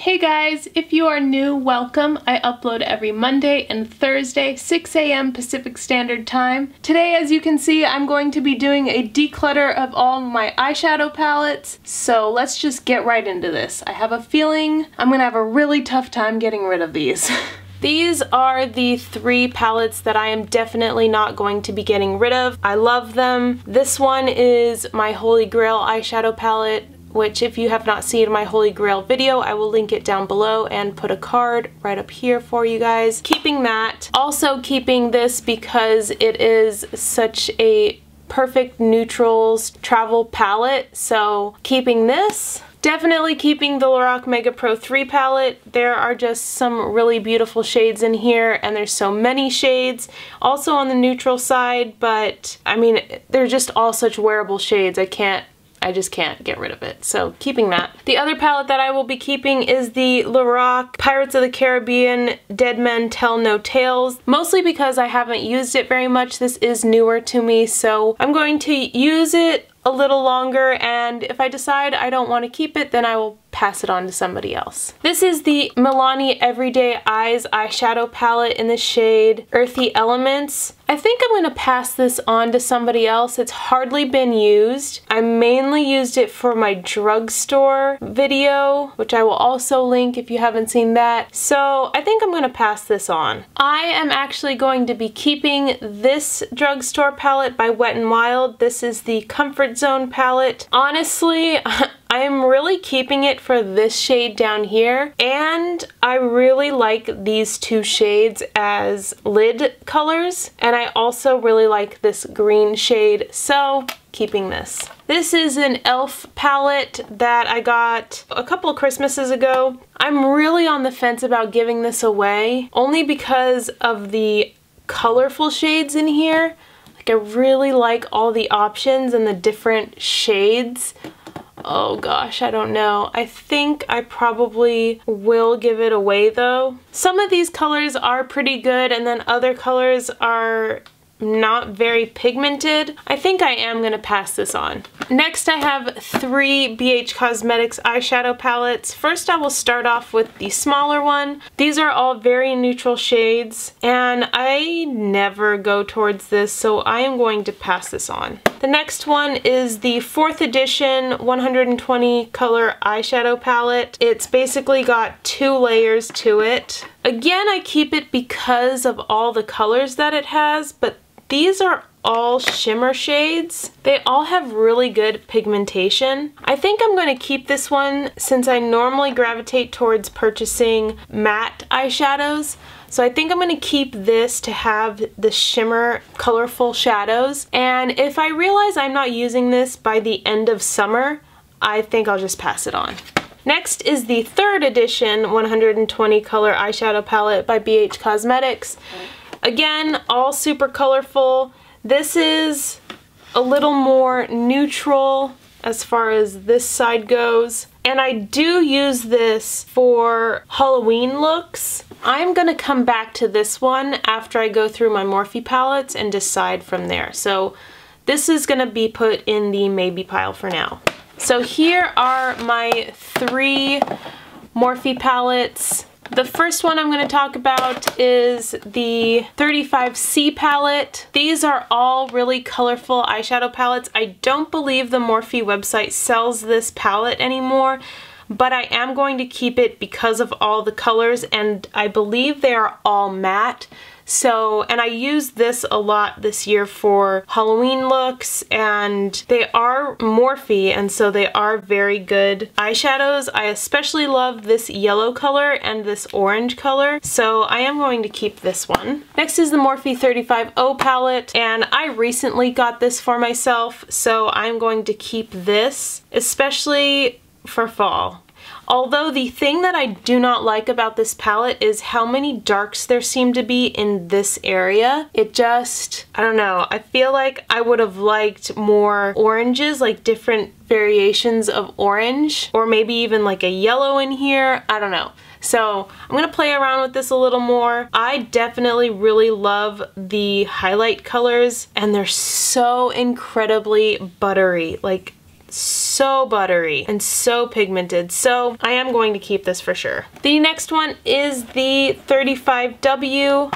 Hey guys, if you are new, welcome. I upload every Monday and Thursday, 6 a.m. Pacific Standard Time. Today, as you can see, I'm going to be doing a declutter of all my eyeshadow palettes, so let's just get right into this. I have a feeling I'm gonna have a really tough time getting rid of these. These are the three palettes that I am definitely not going to be getting rid of. I love them. This one is my Holy Grail eyeshadow palette, which if you have not seen my Holy Grail video, I will link it down below and put a card right up here for you guys. Keeping that. Also keeping this because it is such a perfect neutrals travel palette, so keeping this. Definitely keeping the Lorac Mega Pro 3 palette. There are just some really beautiful shades in here, and there's so many shades. Also on the neutral side, but I mean, they're just all such wearable shades. I just can't get rid of it, so keeping that. The other palette that I will be keeping is the Lorac Pirates of the Caribbean Dead Men Tell No Tales, mostly because I haven't used it very much. This is newer to me, so I'm going to use it a little longer, and if I decide I don't want to keep it, then I will pass it on to somebody else. This is the Milani Everyday Eyes eyeshadow palette in the shade Earthy Elements. I think I'm going to pass this on to somebody else. It's hardly been used. I mainly used it for my drugstore video, which I will also link if you haven't seen that. So I think I'm going to pass this on. I am actually going to be keeping this drugstore palette by Wet n Wild. This is the Comfort Zone palette. Honestly, I'm really keeping it for this shade down here, and I really like these two shades as lid colors, and I also really like this green shade, so keeping this. This is an e.l.f. palette that I got a couple of Christmases ago. I'm really on the fence about giving this away, only because of the colorful shades in here. Like, I really like all the options and the different shades. Oh gosh, I don't know. I think I probably will give it away though. Some of these colors are pretty good, and then other colors are not very pigmented. I think I am gonna pass this on. Next, I have three BH Cosmetics eyeshadow palettes. First, I will start off with the smaller one. These are all very neutral shades, and I never go towards this, so I am going to pass this on. The next one is the 4th edition 120 color eyeshadow palette. It's basically got 2 layers to it. Again, I keep it because of all the colors that it has, but these are all shimmer shades. They all have really good pigmentation. I think I'm going to keep this one since I normally gravitate towards purchasing matte eyeshadows. So I think I'm going to keep this to have the shimmer colorful shadows, and if I realize I'm not using this by the end of summer, I think I'll just pass it on. Next is the 3rd edition 120 color eyeshadow palette by BH Cosmetics. Again, all super colorful. This is a little more neutral as far as this side goes, and I do use this for Halloween looks. I'm gonna come back to this one after I go through my Morphe palettes and decide from there. So this is gonna be put in the maybe pile for now. So here are my 3 Morphe palettes. The first one I'm going to talk about is the 35C palette. These are all really colorful eyeshadow palettes. I don't believe the Morphe website sells this palette anymore, but I am going to keep it because of all the colors, and I believe they are all matte. So, and I used this a lot this year for Halloween looks, and they are Morphe, and so they are very good eyeshadows. I especially love this yellow color and this orange color, so I am going to keep this one. Next is the Morphe 35O palette, and I recently got this for myself, so I'm going to keep this, especially for fall. Although the thing that I do not like about this palette is how many darks there seem to be in this area. It just, I don't know, I feel like I would have liked more oranges, like different variations of orange, or maybe even like a yellow in here, I don't know. So I'm gonna play around with this a little more. I definitely really love the highlight colors, and they're so incredibly buttery. Like, so buttery and so pigmented, so I am going to keep this for sure. The next one is the 35W.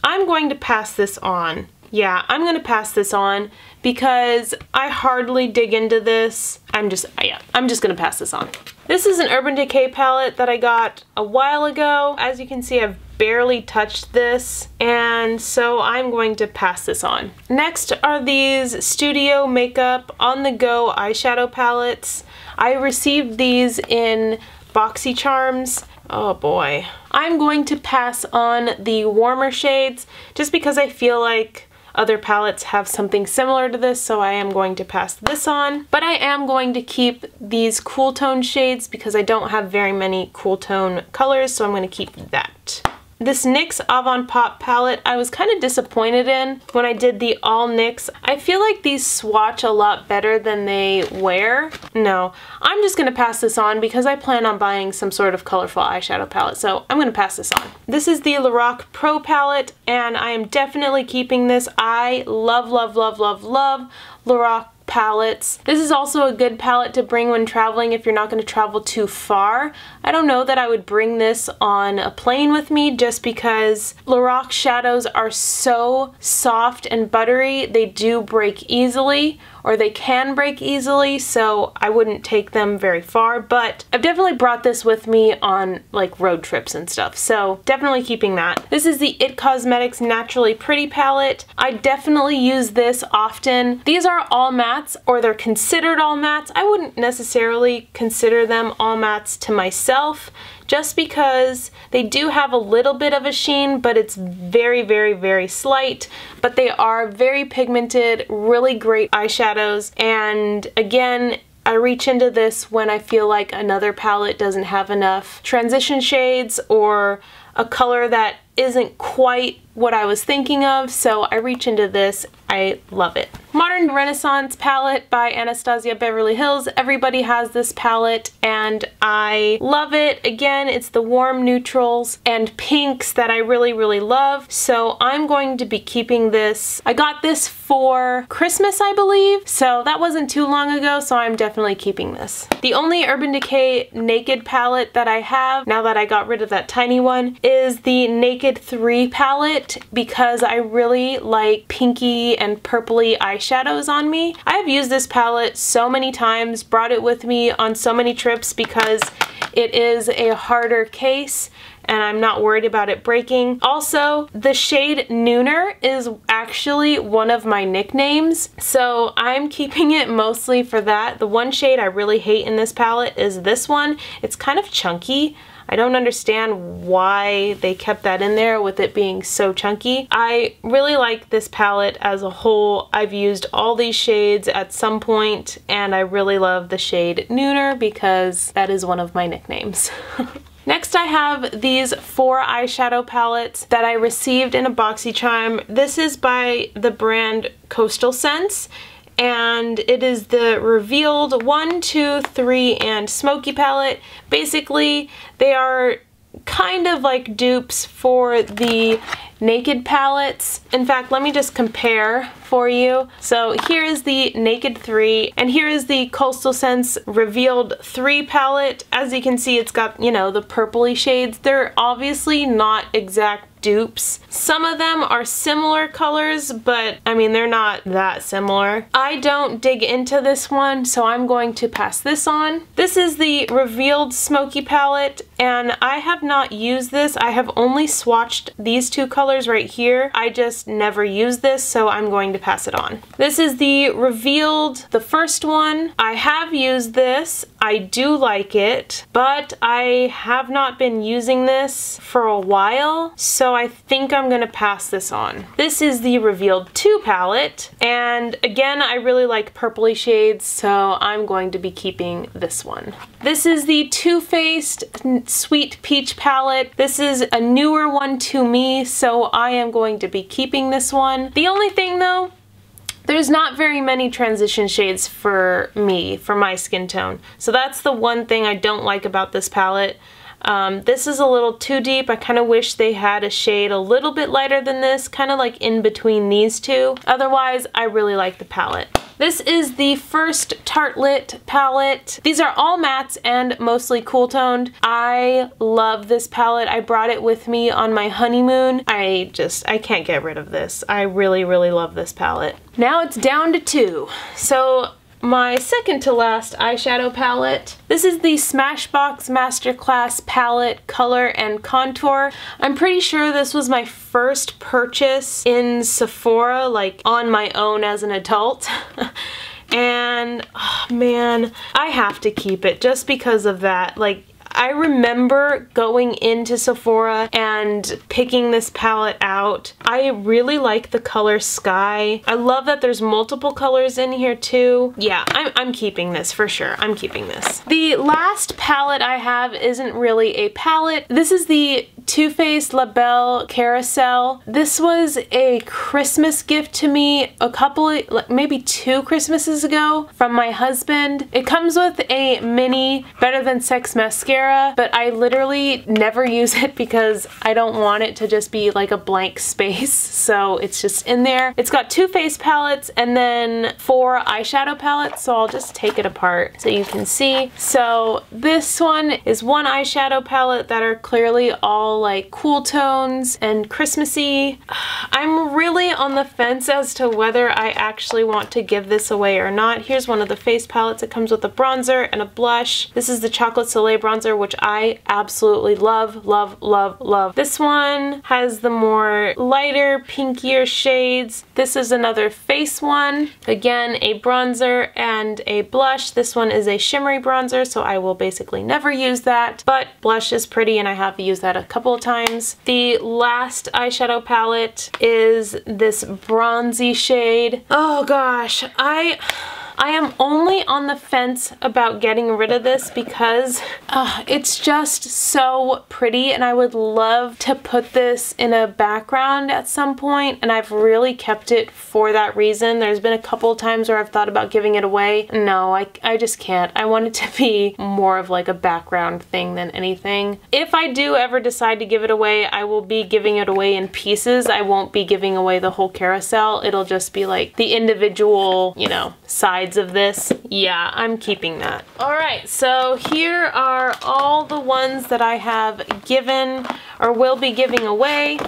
I'm going to pass this on. Yeah, I'm gonna pass this on because I hardly dig into this. I'm just gonna pass this on. This is an Urban Decay palette that I got a while ago. As you can see, I've barely touched this, and so I'm going to pass this on. Next are these Studio Makeup On The Go eyeshadow palettes. I received these in BoxyCharms. Oh boy. I'm going to pass on the warmer shades just because I feel like other palettes have something similar to this, so I am going to pass this on. But I am going to keep these cool tone shades because I don't have very many cool tone colors, so I'm going to keep that. This NYX Avant Pop palette I was kind of disappointed in when I did the all NYX. I feel like these swatch a lot better than they wear. No, I'm just gonna pass this on because I plan on buying some sort of colorful eyeshadow palette, so I'm gonna pass this on. This is the Lorac Pro palette, and I am definitely keeping this. I love, love, love, love, love Lorac palettes. This is also a good palette to bring when traveling if you're not going to travel too far. I don't know that I would bring this on a plane with me just because Lorac shadows are so soft and buttery. They do break easily, or they can break easily, so I wouldn't take them very far, but I've definitely brought this with me on like road trips and stuff, so definitely keeping that. This is the IT Cosmetics Naturally Pretty palette. I definitely use this often. These are all mattes, or they're considered all mattes. I wouldn't necessarily consider them all mattes to myself, just because they do have a little bit of a sheen, but it's very, very, very slight. But they are very pigmented, really great eyeshadows, and again, I reach into this when I feel like another palette doesn't have enough transition shades or a color that isn't quite what I was thinking of, so I reach into this. I love it. Modern Renaissance palette by Anastasia Beverly Hills. Everybody has this palette and I love it. Again, it's the warm neutrals and pinks that I really, really love, so I'm going to be keeping this. I got this for Christmas, I believe, so that wasn't too long ago, so I'm definitely keeping this. The only Urban Decay Naked palette that I have, now that I got rid of that tiny one, is the Naked 3 palette because I really like pinky and purpley eyeshadows on me. I have used this palette so many times, brought it with me on so many trips because it is a harder case and I'm not worried about it breaking. Also, the shade Nooner is actually one of my nicknames, so I'm keeping it mostly for that. The one shade I really hate in this palette is this one. It's kind of chunky. I don't understand why they kept that in there with it being so chunky. I really like this palette as a whole. I've used all these shades at some point and I really love the shade Nooner because that is one of my nicknames. Next I have these 4 eyeshadow palettes that I received in a BoxyCharm. This is by the brand Coastal Scents, and it is the Revealed 1, 2, 3, and Smoky palette. Basically, they are kind of like dupes for the Naked palettes. In fact, let me just compare for you. So here is the Naked 3, and here is the Coastal Scents Revealed 3 palette. As you can see, it's got, you know, the purpley shades. They're obviously not exact dupes. Some of them are similar colors, but I mean, they're not that similar. I don't dig into this one, so I'm going to pass this on. This is the Revealed Smoky palette, and I have not used this. I have only swatched these 2 colors right here. I just never used this, so I'm going to pass it on. This is the Revealed, the first one. I have used this. I do like it, but I have not been using this for a while, so I think I'm gonna pass this on. This is the Revealed 2 palette, and again, I really like purpley shades, so I'm going to be keeping this one. This is the Too Faced Sweet Peach palette. This is a newer one to me, so I am going to be keeping this one. The only thing though, there's not very many transition shades for me, for my skin tone. So that's the one thing I don't like about this palette. This is a little too deep. I kind of wish they had a shade a little bit lighter than this, kind of like in between these two. Otherwise, I really like the palette. This is the first Tartelette palette. These are all mattes and mostly cool toned. I love this palette. I brought it with me on my honeymoon. I can't get rid of this. I really, really love this palette. Now it's down to two. So my second to last eyeshadow palette. This is the Smashbox Masterclass palette, color and contour. I'm pretty sure this was my first purchase in Sephora, like on my own as an adult. And oh man, I have to keep it just because of that. Like, I remember going into Sephora and picking this palette out. I really like the color Sky. I love that there's multiple colors in here too. Yeah, I'm keeping this for sure. I'm keeping this. The last palette I have isn't really a palette. This is the Too Faced La Belle Carousel. This was a Christmas gift to me maybe 2 Christmases ago from my husband. It comes with a mini Better Than Sex mascara, but I literally never use it because I don't want it to just be like a blank space, so it's just in there. It's got 2 face palettes and then 4 eyeshadow palettes, so I'll just take it apart so you can see. So this one is 1 eyeshadow palette that are clearly all like cool tones and Christmassy. I'm really on the fence as to whether I actually want to give this away or not. Here's one of the face palettes. It comes with a bronzer and a blush. This is the Chocolate Soleil bronzer, which I absolutely love, love, love, love. This one has the more lighter, pinkier shades. This is another face one. Again, a bronzer and a blush. This one is a shimmery bronzer, so I will basically never use that, but blush is pretty and I have used that a couple of times. The last eyeshadow palette is this bronzy shade. Oh gosh, I am only on the fence about getting rid of this because it's just so pretty and I would love to put this in a background at some point, and I've really kept it for that reason. There's been a couple of times where I've thought about giving it away. No, I just can't. I want it to be more of like a background thing than anything. If I do ever decide to give it away, I will be giving it away in pieces. I won't be giving away the whole carousel. It'll just be like the individual, you know, sides of this. Yeah, I'm keeping that. Alright, so here are all the ones that I have given or will be giving away.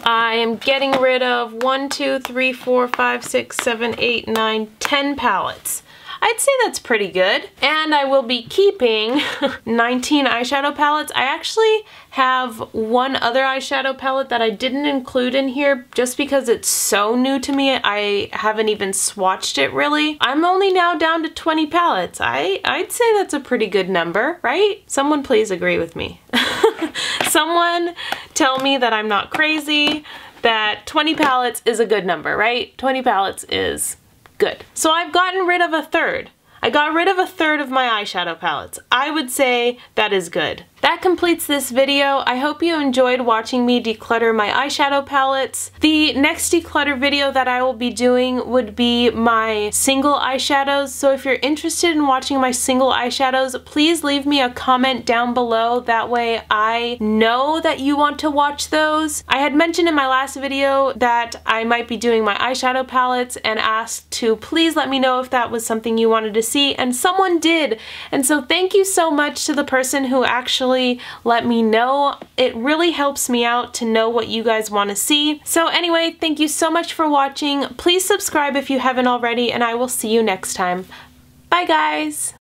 I am getting rid of 1, 2, 3, 4, 5, 6, 7, 8, 9, 10 palettes. I'd say that's pretty good. And I will be keeping 19 eyeshadow palettes. I actually have one other eyeshadow palette that I didn't include in here just because it's so new to me. I haven't even swatched it really. I'm only now down to 20 palettes. I'd say that's a pretty good number, right? Someone please agree with me. Someone tell me that I'm not crazy, that 20 palettes is a good number, right? 20 palettes is good. So I've gotten rid of a third. I got rid of a third of my eyeshadow palettes. I would say that is good. That completes this video. I hope you enjoyed watching me declutter my eyeshadow palettes. The next declutter video that I will be doing would be my single eyeshadows. So if you're interested in watching my single eyeshadows, please leave me a comment down below. That way I know that you want to watch those. I had mentioned in my last video that I might be doing my eyeshadow palettes and asked to please let me know if that was something you wanted to see, and someone did. And so thank you so much to the person who actually let me know. It really helps me out to know what you guys want to see. So anyway, thank you so much for watching. Please subscribe if you haven't already, and I will see you next time. Bye guys!